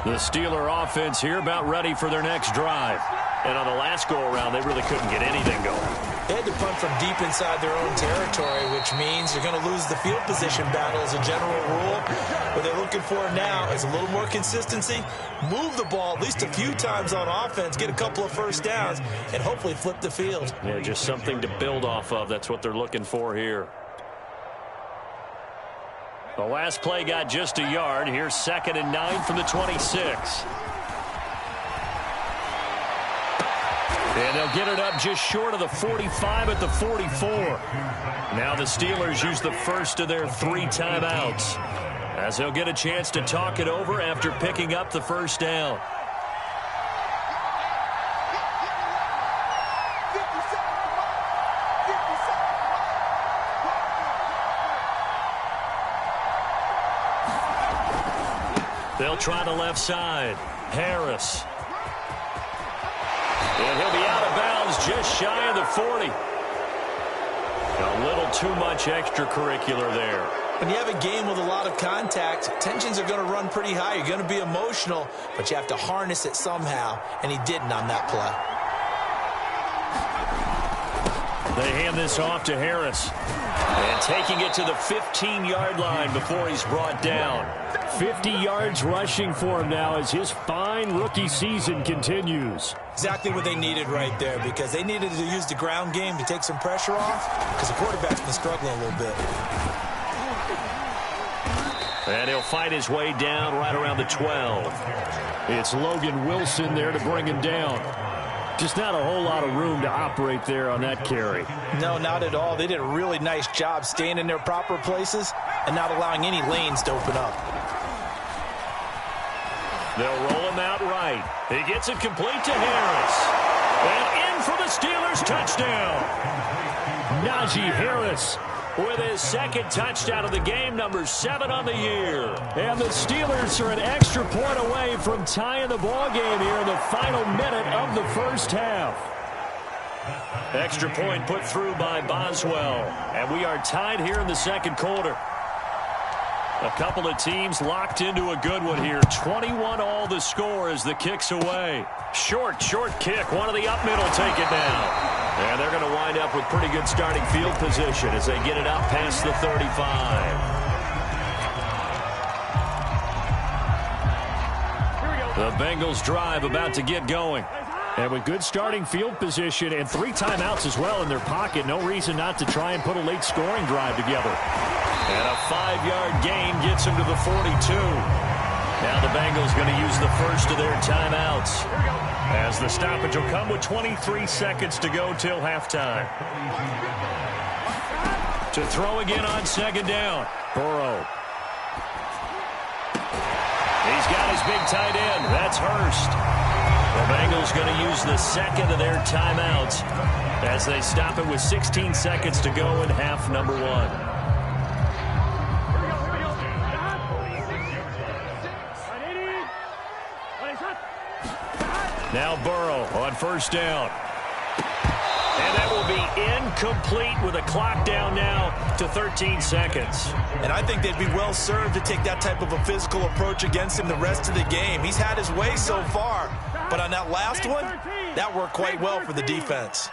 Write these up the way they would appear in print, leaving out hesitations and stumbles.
The Steeler offense here about ready for their next drive. And on the last go-around, they really couldn't get anything going. They had to punt from deep inside their own territory, which means you're going to lose the field position battle as a general rule. What they're looking for now is a little more consistency, move the ball at least a few times on offense, get a couple of first downs, and hopefully flip the field. Yeah, just something to build off of. That's what they're looking for here. The last play got just a yard. Here's 2nd and 9 from the 26. And they'll get it up just short of the 45 at the 44. Now the Steelers use the first of their 3 timeouts, as they'll get a chance to talk it over after picking up the first down. They'll try the left side. Harris. And he'll be out of bounds just shy of the 40. A little too much extracurricular there. When you have a game with a lot of contact, tensions are going to run pretty high. You're going to be emotional, but you have to harness it somehow, and he didn't on that play. They hand this off to Harris. And taking it to the 15-yard line before he's brought down. 50 yards rushing for him now as his fine rookie season continues. Exactly what they needed right there, because they needed to use the ground game to take some pressure off, because the quarterback's been struggling a little bit. And he'll fight his way down right around the 12. It's Logan Wilson there to bring him down. Just not a whole lot of room to operate there on that carry. No, not at all. They did a really nice job staying in their proper places and not allowing any lanes to open up. They'll roll him out right. He gets it complete to Harris. And in for the Steelers touchdown. Najee Harris with his 2nd touchdown of the game, number 7 on the year. And the Steelers are an extra point away from tying the ball game here in the final minute of the first half. Extra point put through by Boswell. And we are tied here in the 2nd quarter. A couple of teams locked into a good one here. 21 all the score as the kick's away. Short kick. One of the up middle take it down. And they're going to wind up with pretty good starting field position as they get it out past the 35. The Bengals drive about to get going. And with good starting field position and 3 timeouts as well in their pocket, no reason not to try and put a late scoring drive together. And a 5-yard gain gets him to the 42. Now the Bengals going to use the first of their timeouts, as the stoppage will come with 23 seconds to go till halftime. To throw again on 2nd down. Burrow. He's got his big tight end. That's Hurst. The Bengals going to use the 2nd of their timeouts as they stop it with 16 seconds to go in half number 1. Now Burrow on 1st down. And that will be incomplete with a clock down now to 13 seconds. And I think they'd be well served to take that type of a physical approach against him the rest of the game. He's had his way so far, but on that last one, that worked quite well for the defense.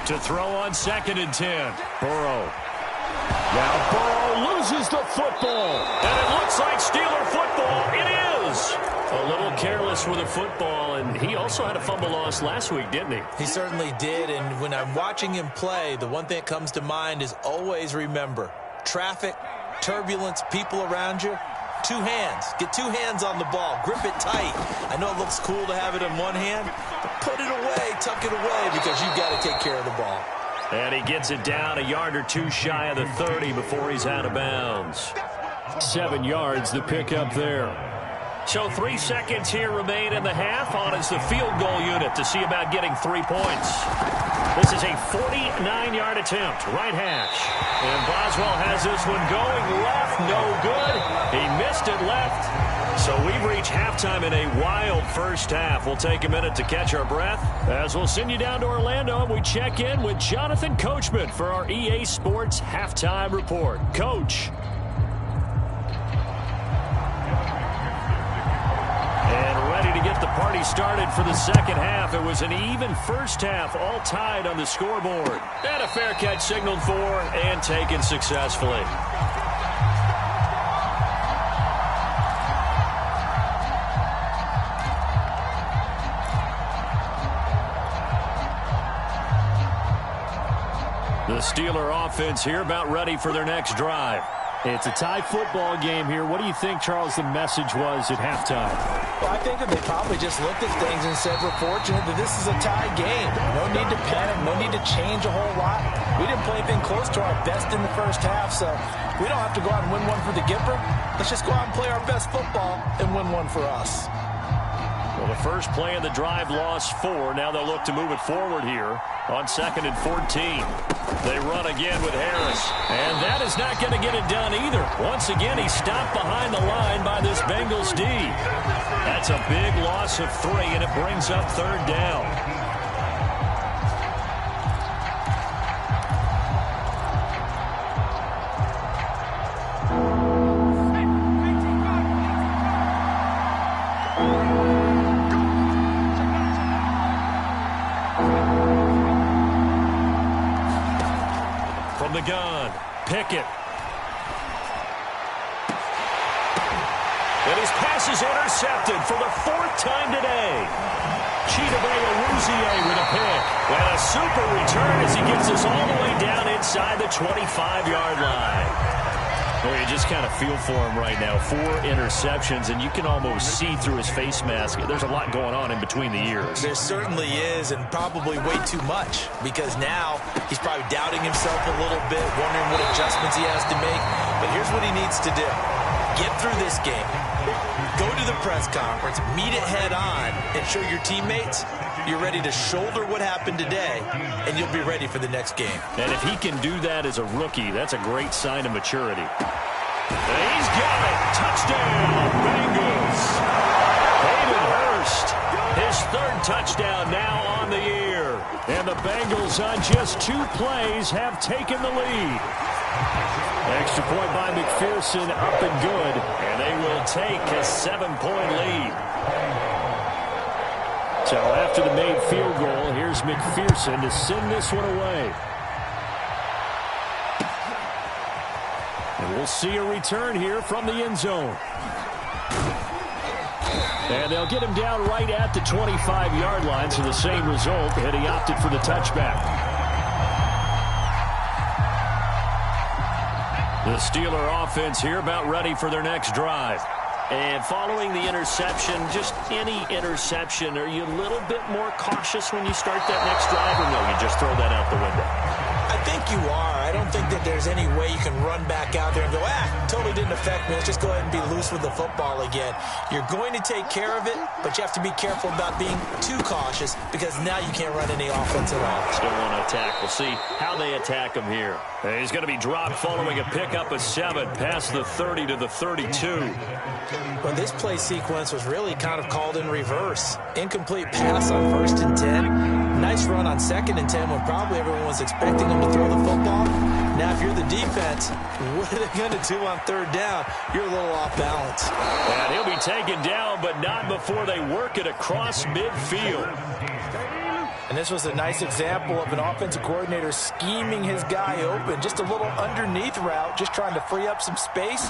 To throw on 2nd and 10. Burrow. Now Burrow loses the football. And it looks like Steeler football. It is. A little careless with a football, and he also had a fumble loss last week, didn't he? He certainly did, and when I'm watching him play, the one thing that comes to mind is always remember, traffic, turbulence, people around you, 2 hands. Get 2 hands on the ball. Grip it tight. I know it looks cool to have it in one hand, but put it away, tuck it away, because you've got to take care of the ball. And he gets it down a yard or 2 shy of the 30 before he's out of bounds. 7 yards, the pickup there. So 3 seconds here remain in the half. On is the field goal unit to see about getting 3 points. This is a 49-yard attempt, right hash. And Boswell has this one going left, no good. He missed it left. So we've reached halftime in a wild first half. We'll take a minute to catch our breath as we'll send you down to Orlando and we check in with Jonathan Coachman for our EA Sports Halftime Report. Coach. restarted for the second half. It was an even first half, all tied on the scoreboard. And a fair catch signaled for and taken successfully. The Steeler offense here about ready for their next drive. It's a tie football game here. What do you think, Charles, the message was at halftime? Well, I think that they probably just looked at things and said, we're fortunate that this is a tie game. No need to panic. No need to change a whole lot. We didn't play anything close to our best in the first half, so we don't have to go out and win one for the Gipper. Let's just go out and play our best football and win one for us. Well, the first play of the drive lost 4. Now they'll look to move it forward here on 2nd and 14. They run again with Harris. And that is not going to get it done either. Once again, he's stopped behind the line by this Bengals D. That's a big loss of 3, and it brings up 3rd down. The gun, Pickett. And his pass is intercepted for the 4th time today. Jbugg088's with a pick. And a super return as he gets us all the way down inside the 25-yard line. Well, you just kind of feel for him right now. 4 interceptions, and you can almost see through his face mask. There's a lot going on in between the ears. There certainly is, and probably way too much, because now he's probably doubting himself a little bit, wondering what adjustments he has to make. But here's what he needs to do. Get through this game. Go to the press conference, meet it head on, and show your teammates you're ready to shoulder what happened today, and you'll be ready for the next game. And if he can do that as a rookie, that's a great sign of maturity. And he's got it. Touchdown, Bengals. Hayden Hurst, his 3rd touchdown now on the year. And the Bengals on just 2 plays have taken the lead. Extra point by McPherson, up and good. And they will take a 7-point lead. So after the made field goal, here's McPherson to send this one away. And we'll see a return here from the end zone. And they'll get him down right at the 25-yard line, so the same result, and he opted for the touchback. The Steeler offense here about ready for their next drive. And following the interception, just any interception, are you a little bit more cautious when you start that next drive, or no, you just throw that out the window? I think you are. I don't think that there's any way you can run back out there and go, totally didn't affect me. Let's just go ahead and be loose with the football again. You're going to take care of it, but you have to be careful about being too cautious because now you can't run any offense at all. Still want to attack. We'll see how they attack him here. And he's going to be dropped following a pickup of 7 past the 30 to the 32. Well, this play sequence was really kind of called in reverse. Incomplete pass on 1st and 10. Nice run on 2nd and 10 when probably everyone was expecting him to throw the football. Now, if you're the defense, what are they going to do on 3rd down? You're a little off balance. And he'll be taken down, but not before they work it across midfield. And this was a nice example of an offensive coordinator scheming his guy open. Just a little underneath route, just trying to free up some space,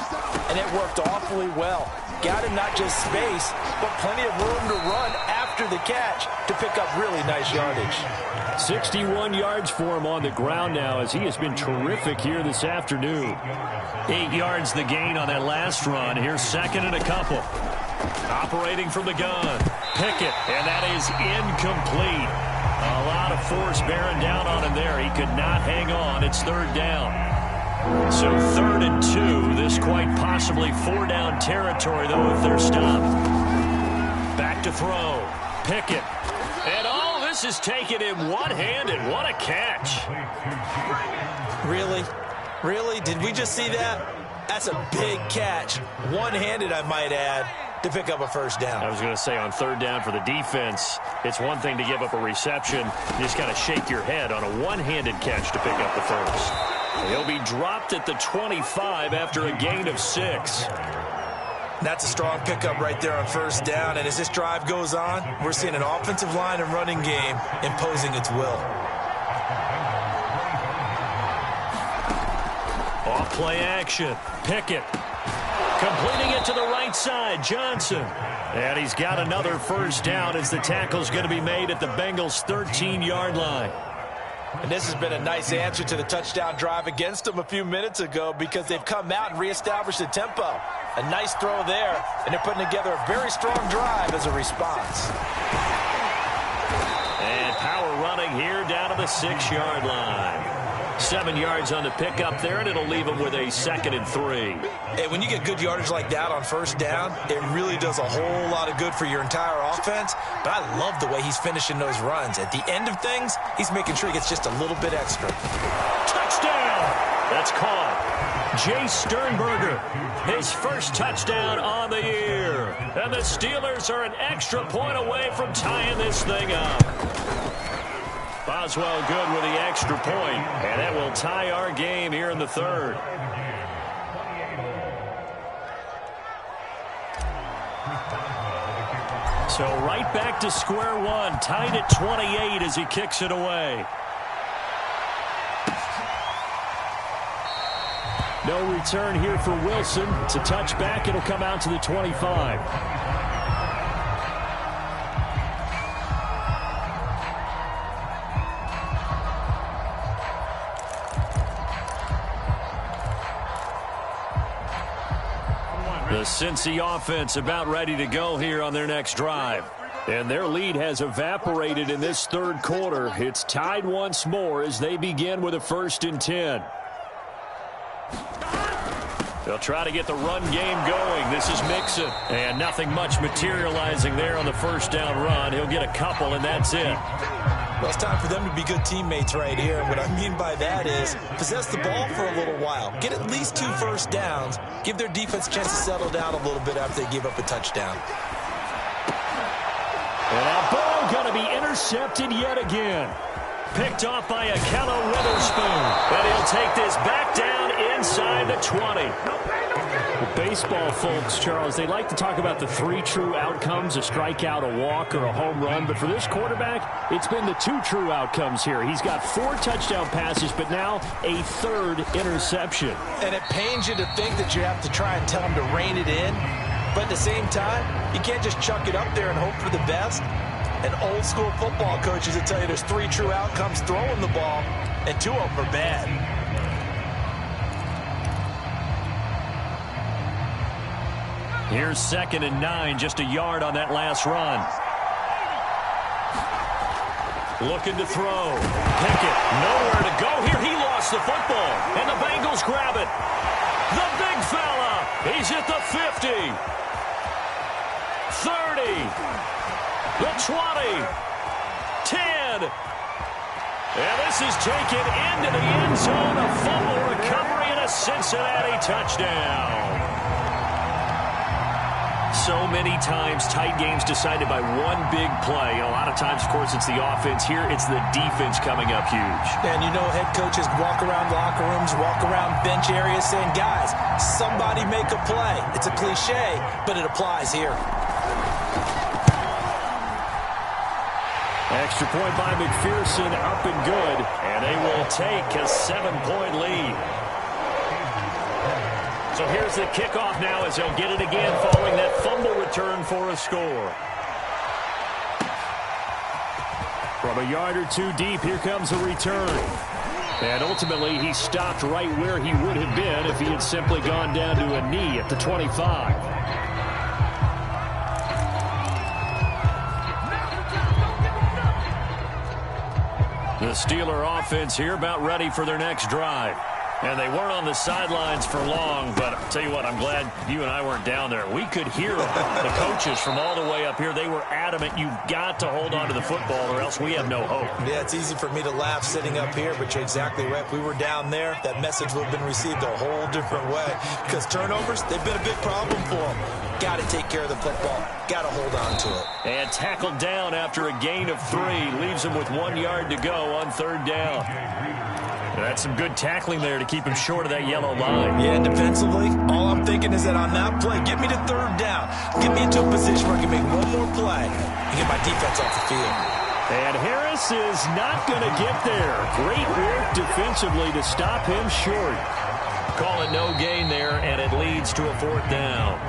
and it worked awfully well. Got him not just space, but plenty of room to run after the catch to pick up really nice yardage. 61 yards for him on the ground now as he has been terrific here this afternoon. 8 yards the gain on that last run. Here's 2nd and a couple. Operating from the gun. Pickett, and that is incomplete. A lot of force bearing down on him there. He could not hang on. It's 3rd down. So 3rd and 2. This quite possibly 4-down territory, though, if they're stopped. Back to throw. Pickett. And all this is taken in one-handed. What a catch. Really? Really? Did we just see that? That's a big catch. One-handed, I might add, to pick up a 1st down. I was going to say on 3rd down for the defense, it's one thing to give up a reception. You just got to shake your head on a one-handed catch to pick up the 1st. He'll be dropped at the 25 after a gain of 6. That's a strong pickup right there on first down. And as this drive goes on, we're seeing an offensive line and running game imposing its will. Off play action. Pickett. Completing it to the right side. Johnson. And he's got another first down as the tackle's going to be made at the Bengals' 13-yard line. And this has been a nice answer to the touchdown drive against them a few minutes ago because they've come out and reestablished the tempo. A nice throw there, and they're putting together a very strong drive as a response. And power running here down to the 6-yard line. 7 yards on the pickup there, and it'll leave them with a 2nd and 3. Hey, when you get good yardage like that on first down, it really does a whole lot of good for your entire offense. But I love the way he's finishing those runs. At the end of things, he's making sure he gets just a little bit extra. Touchdown! That's caught. Jay Sternberger, his first touchdown on the year. And the Steelers are an extra point away from tying this thing up. Boswell good with the extra point, and that will tie our game here in the 3rd. So right back to square one, tied at 28 as he kicks it away. No return here for Wilson. It's a touchback. It'll come out to the 25. The Cincy offense about ready to go here on their next drive. And their lead has evaporated in this 3rd quarter. It's tied once more as they begin with a 1st and 10. They'll try to get the run game going. This is Mixon. And nothing much materializing there on the first down run. He'll get a couple, and that's it. Well, it's time for them to be good teammates right here. And what I mean by that is possess the ball for a little while. Get at least 2 first downs. Give their defense a chance to settle down a little bit after they give up a touchdown. And that ball going to be intercepted yet again. Picked off by Akello Witherspoon. And he'll take this back down inside the 20. The baseball folks, Charles, they like to talk about the 3 true outcomes, a strikeout, a walk, or a home run. But for this quarterback, it's been the 2 true outcomes here. He's got 4 touchdown passes, but now a 3rd interception. And it pains you to think that you have to try and tell him to rein it in. But at the same time, you can't just chuck it up there and hope for the best. And old school football coaches will tell you there's 3 true outcomes throwing the ball, and 2 of them are bad. Here's 2nd and 9, just a yard on that last run. Looking to throw. Pickett, nowhere to go here. He lost the football, and the Bengals grab it. The big fella, he's at the 50. 30. The 20. 10. And this is taken into the end zone. A fumble recovery and a Cincinnati touchdown. So many times tight games decided by one big play. A lot of times, of course, it's the offense. Here, it's the defense coming up huge. And you know head coaches walk around locker rooms, walk around bench areas saying, guys, somebody make a play. It's a cliche, but it applies here. Extra point by McPherson, up and good. And they will take a 7-point lead. So here's the kickoff now as they'll get it again following that fumble return for a score. From a yard or 2 deep, here comes a return. And ultimately, he stopped right where he would have been if he had simply gone down to a knee at the 25. The Steeler offense here about ready for their next drive. And they weren't on the sidelines for long, but I'll tell you what, I'm glad you and I weren't down there. We could hear the coaches from all the way up here. They were adamant, you've got to hold on to the football or else we have no hope. Yeah, it's easy for me to laugh sitting up here, but you're exactly right. If we were down there, that message would have been received a whole different way. Because turnovers, they've been a big problem for them. Got to take care of the football. Got to hold on to it. And tackled down after a gain of 3. Leaves him with 1 yard to go on 3rd down. That's some good tackling there to keep him short of that yellow line. Yeah, and defensively, all I'm thinking is that on that play, get me to third down. Get me into a position where I can make one more play and get my defense off the field. And Harris is not going to get there. Great work defensively to stop him short. Call it no gain there, and it leads to a 4th down.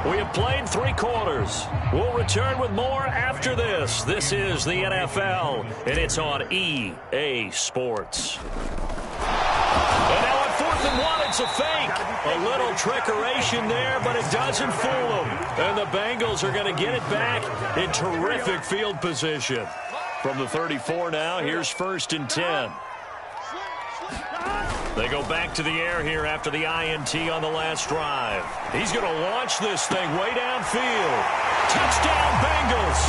We have played 3 quarters. We'll return with more after this. This is the NFL, and it's on EA Sports. And now on 4th and 1, it's a fake. A little trickeration there, but it doesn't fool them. And the Bengals are going to get it back in terrific field position. From the 34 now, here's 1st and 10. They go back to the air here after the INT on the last drive. He's going to launch this thing way downfield. Touchdown, Bengals.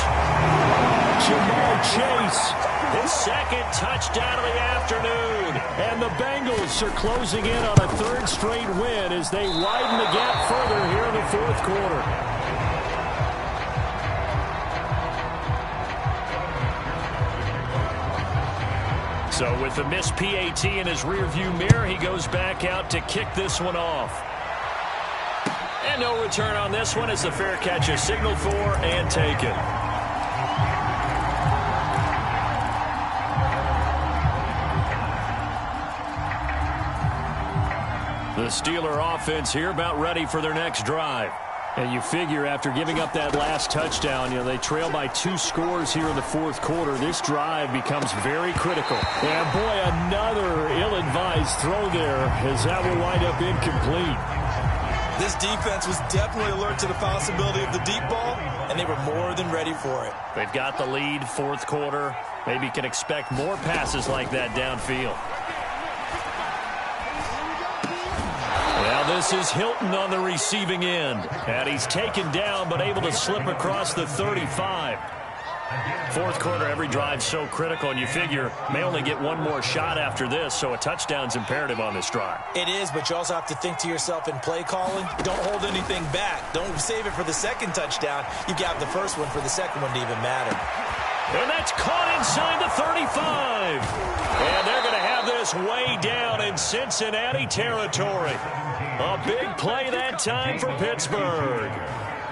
Jamar Chase. His 2nd touchdown of the afternoon. And the Bengals are closing in on a 3rd straight win as they widen the gap further here in the 4th quarter. So with the missed PAT in his rearview mirror, he goes back out to kick this one off. And no return on this one as the fair catch is signaled for and taken. The Steeler offense here about ready for their next drive. And you figure after giving up that last touchdown, they trail by 2 scores here in the 4th quarter. This drive becomes very critical. And boy, another ill-advised throw there as that will wind up incomplete. This defense was definitely alert to the possibility of the deep ball, and they were more than ready for it. They've got the lead, 4th quarter. Maybe can expect more passes like that downfield. Now this is Hilton on the receiving end. And he's taken down but able to slip across the 35. 4th quarter, every drive so critical, and you figure may only get one more shot after this, so a touchdown's imperative on this drive. It is, but you also have to think to yourself in play calling, don't hold anything back. Don't save it for the 2nd touchdown. You got the 1st one for the 2nd one to even matter. And that's caught inside the 35. And they're going to have this way down in Cincinnati territory. A big play that time for Pittsburgh.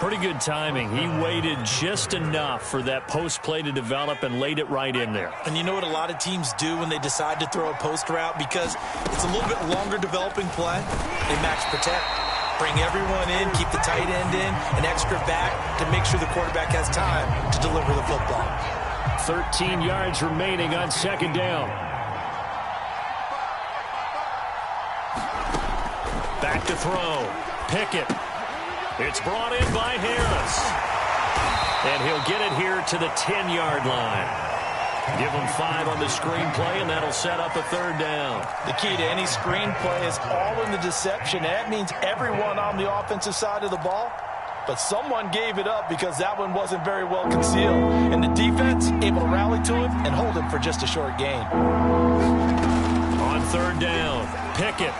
Pretty good timing. He waited just enough for that post play to develop and laid it right in there. And you know what a lot of teams do when they decide to throw a post route? Because it's a little bit longer developing play. They max protect, bring everyone in, keep the tight end in, an extra back to make sure the quarterback has time to deliver the football. 13 yards remaining on 2nd down. Back to throw. Pickett. It's brought in by Harris. And he'll get it here to the 10-yard line. Give him 5 on the screenplay, and that'll set up a 3rd down. The key to any screenplay is all in the deception. That means everyone on the offensive side of the ball. But someone gave it up because that one wasn't very well concealed. And the defense able to rally to him and hold him for just a short gain. On 3rd down, Pickett.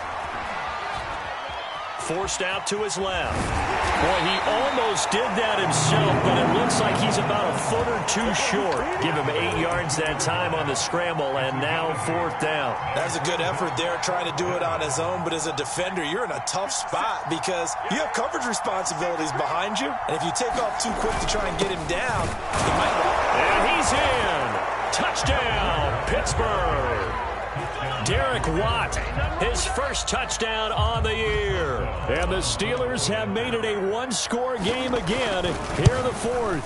Forced out to his left. Boy, he almost did that himself, but it looks like he's about a foot or 2 short. Give him 8 yards that time on the scramble, and now 4th down. That's a good effort there, trying to do it on his own, but as a defender, you're in a tough spot because you have coverage responsibilities behind you, and if you take off too quick to try and get him down, he might not. And he's in. Touchdown, Pittsburgh. Derek Watt, his 1st touchdown on the year. And the Steelers have made it a 1-score game again here in the 4th.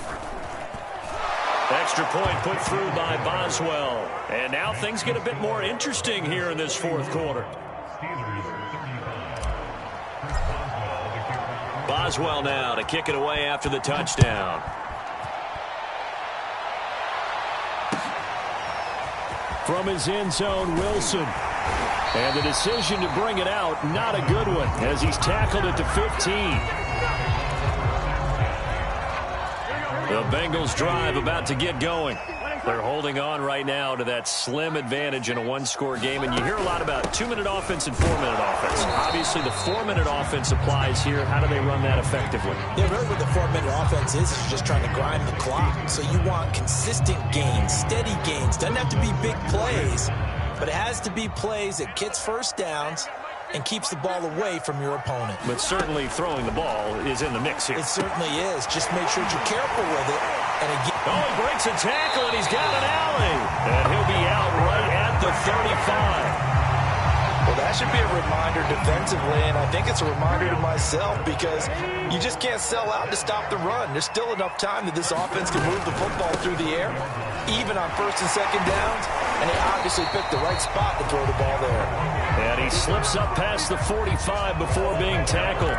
Extra point put through by Boswell. And now things get a bit more interesting here in this 4th quarter. Boswell now to kick it away after the touchdown. From his end zone, Wilson. And the decision to bring it out, not a good one, as he's tackled at the 15. The Bengals drive about to get going. They're holding on right now to that slim advantage in a 1-score game. And you hear a lot about 2-minute offense and 4-minute offense. Obviously, the 4-minute offense applies here. How do they run that effectively? Yeah, really what the 4-minute offense is you're just trying to grind the clock. So you want consistent gains, steady gains. Doesn't have to be big plays, but it has to be plays that gets first downs and keeps the ball away from your opponent. But certainly throwing the ball is in the mix here. It certainly is. Just make sure you're careful with it. And again, he breaks a tackle, and he's got an alley. And he'll be out right at the 35. Well, that should be a reminder defensively, and I think it's a reminder to myself because you just can't sell out to stop the run. There's still enough time that this offense can move the football through the air, even on first and second downs, and they obviously picked the right spot to throw the ball there. And he slips up past the 45 before being tackled.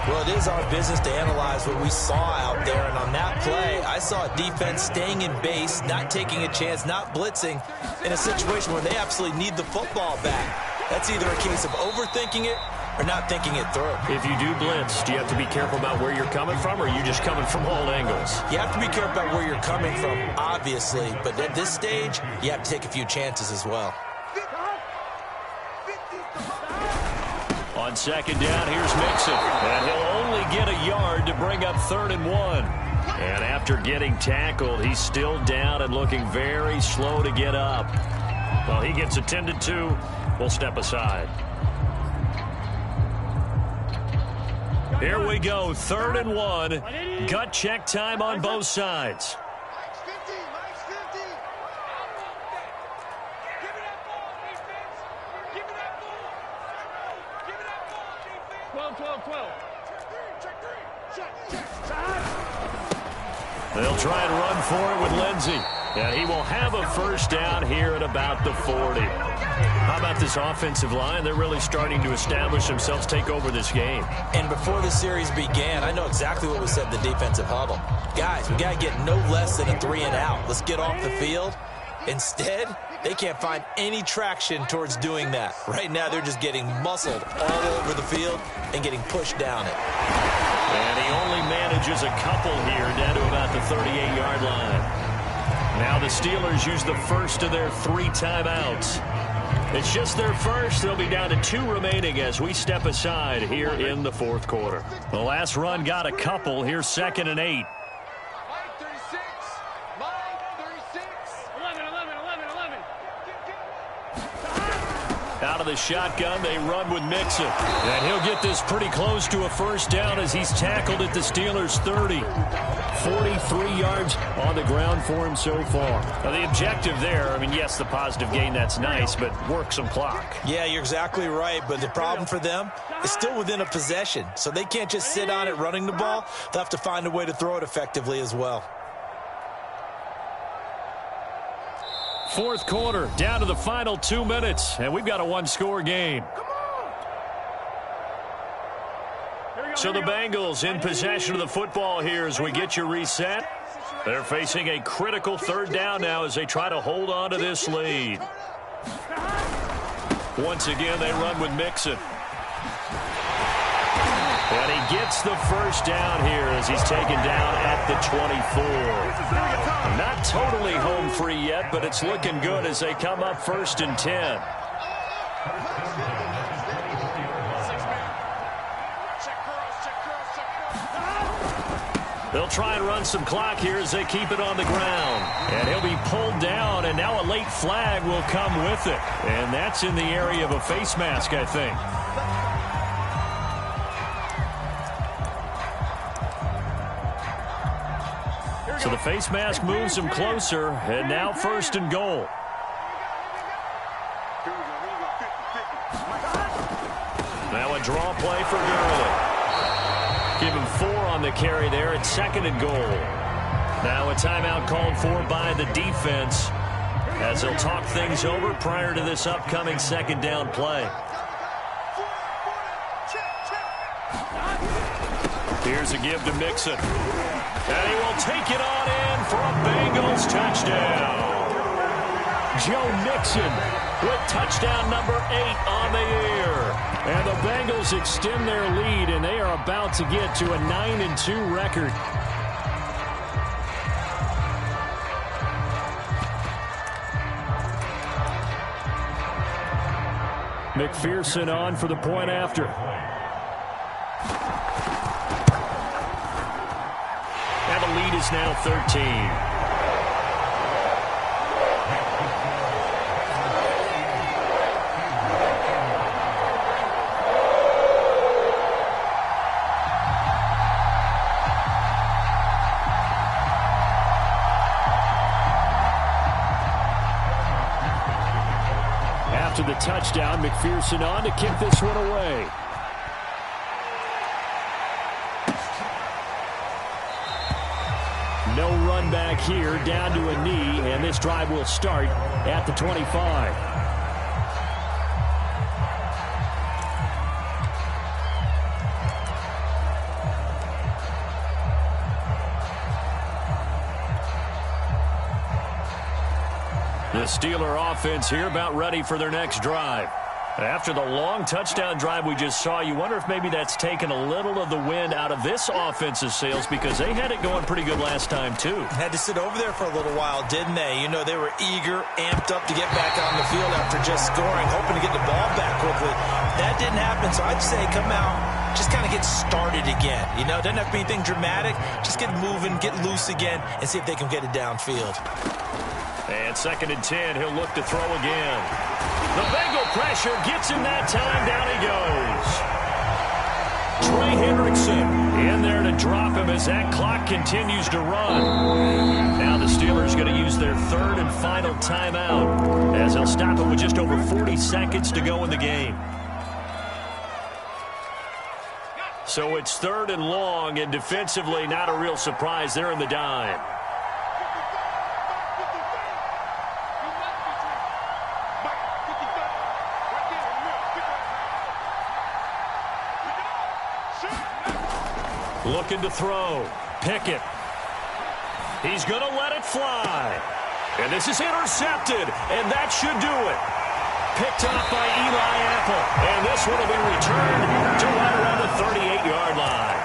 Well, it is our business to analyze what we saw out there, and on that play, I saw a defense staying in base, not taking a chance, not blitzing, in a situation where they absolutely need the football back. That's either a case of overthinking it or not thinking it through. If you do blitz, do you have to be careful about where you're coming from, or are you just coming from all angles? You have to be careful about where you're coming from, obviously, but at this stage, you have to take a few chances as well. On second down, here's Mixon. And he'll only get a yard to bring up 3rd and 1. And after getting tackled, he's still down and looking very slow to get up. Well, he gets attended to. We'll step aside. Here we go, 3rd and 1. Gut check time on both sides. 12. They'll try and run for it with Lindsey. And he will have a first down here at about the 40. How about this offensive line? They're really starting to establish themselves, take over this game. And before the series began, I know exactly what was said in the defensive huddle. Guys, we got to get no less than a 3 and out. Let's get off the field. Instead, they can't find any traction towards doing that. Right now, they're just getting muscled all over the field and getting pushed down it. And he only manages a couple here down to about the 38-yard line. Now the Steelers use the first of their 3 timeouts. It's just their first. They'll be down to 2 remaining as we step aside here in the 4th quarter. The last run got a couple. Here's 2nd and 8. Out of the shotgun, they run with Mixon. And he'll get this pretty close to a first down as he's tackled at the Steelers' 30. 43 yards on the ground for him so far. Now, the objective there, I mean, yes, the positive gain, that's nice, but work some clock. Yeah, you're exactly right, but the problem for them is still within a possession, so they can't just sit on it running the ball. They'll have to find a way to throw it effectively as well. 4th quarter, down to the final 2 minutes, and we've got a 1-score game. So the Bengals in possession of the football here as we get you reset. They're facing a critical 3rd down now as they try to hold on to this lead. Once again, they run with Mixon. And he gets the first down here as he's taken down at the 24. Not totally home free yet, but it's looking good as they come up 1st and 10. They'll try and run some clock here as they keep it on the ground. And he'll be pulled down, and now a late flag will come with it. And that's in the area of a face mask, I think. So the face mask moves him closer, and now 1st and goal. Now a draw play for Gurley. Give him 4 on the carry there at 2nd and goal. Now a timeout called for by the defense as they'll talk things over prior to this upcoming 2nd down play. Here's a give to Mixon. And he will take it on in for a Bengals touchdown. Joe Mixon with touchdown number 8 on the year. And the Bengals extend their lead, and they are about to get to a 9-2 record. McPherson on for the point after. And the lead is now 13. after the touchdown. McPherson on to kick this one away. No run back here, down to a knee, and this drive will start at the 25. The Steeler offense here about ready for their next drive. After the long touchdown drive we just saw, you wonder if maybe that's taken a little of the wind out of this offense's sails because they had it going pretty good last time, too. Had to sit over there for a little while, didn't they? You know, they were eager, amped up to get back on the field after just scoring, hoping to get the ball back quickly. That didn't happen, so I'd say come out, just kind of get started again. You know, doesn't have to be anything dramatic. Just get moving, get loose again, and see if they can get it downfield. And 2nd and 10, he'll look to throw again. The Bengal pressure gets him that time. Down he goes. Trey Hendrickson in there to drop him as that clock continues to run. Now the Steelers going to use their 3rd and final timeout as they'll stop it with just over 40 seconds to go in the game. So it's 3rd and long, and defensively not a real surprise there in the dime. Looking to throw. Pickett. He's going to let it fly. And this is intercepted, and that should do it. Picked up by Eli Apple. And this one will be returned to right around the 38-yard line.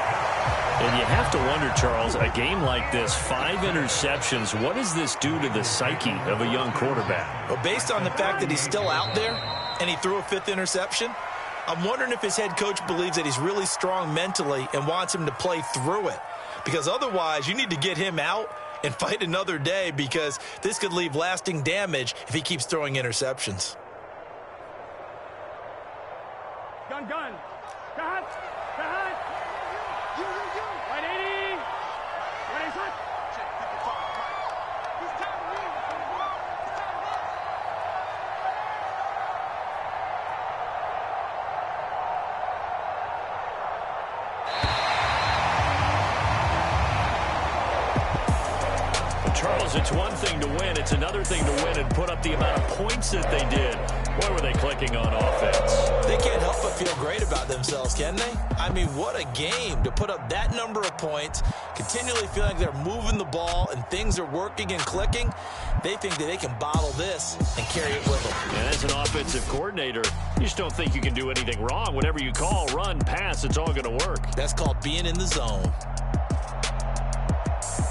And you have to wonder, Charles, a game like this, 5 interceptions, what does this do to the psyche of a young quarterback? Well, based on the fact that he's still out there and he threw a 5th interception, I'm wondering if his head coach believes that he's really strong mentally and wants him to play through it. Because otherwise, you need to get him out and fight another day because this could leave lasting damage if he keeps throwing interceptions. Gun. Cut. 180. 180. Charles, it's one thing to win. It's another thing to win and put up the amount of points that they did. Boy, were they clicking on offense. They can't help but feel great about themselves, can they? I mean, what a game to put up that number of points, continually feeling like they're moving the ball and things are working and clicking. They think that they can bottle this and carry it with them. And as an offensive coordinator, you just don't think you can do anything wrong. Whatever you call, run, pass, it's all going to work. That's called being in the zone.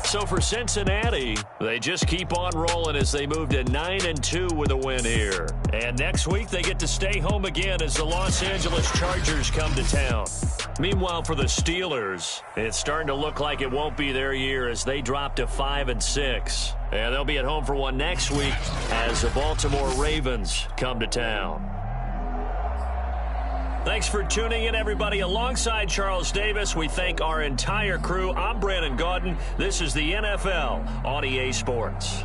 So for Cincinnati, they just keep on rolling as they move to 9-2 with a win here. And next week, they get to stay home again as the Los Angeles Chargers come to town. Meanwhile, for the Steelers, it's starting to look like it won't be their year as they drop to 5-6. And they'll be at home for one next week as the Baltimore Ravens come to town. Thanks for tuning in, everybody. Alongside Charles Davis, we thank our entire crew. I'm Brandon Gaudin. This is the NFL on EA Sports.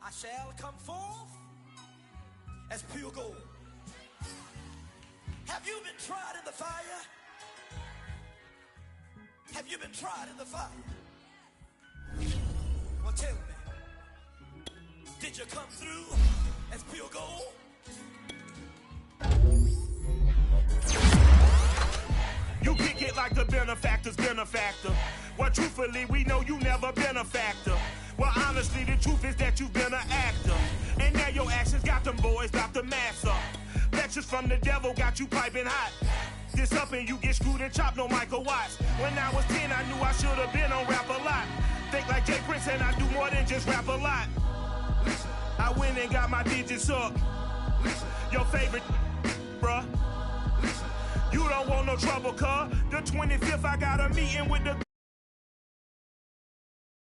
I shall come forth as pure gold. Have you been tried in the fire? Have you been tried in the fire? Well, tell me, did you come through as pure gold? You kick it like the benefactor's benefactor. Well, truthfully, we know you never been a factor. Well, honestly, the truth is that you've been an actor. And now your actions got them boys dropped the mask up. Lectures from the devil got you piping hot. This up and you get screwed and chopped, no Michael Watts. When I was 10, I knew I should have been on rap a lot. Think like Jay Prince and I do more than just rap a lot. I went and got my digits up. Your favorite, bruh. You don't want no trouble, cuz. The 25th, I got a meeting with the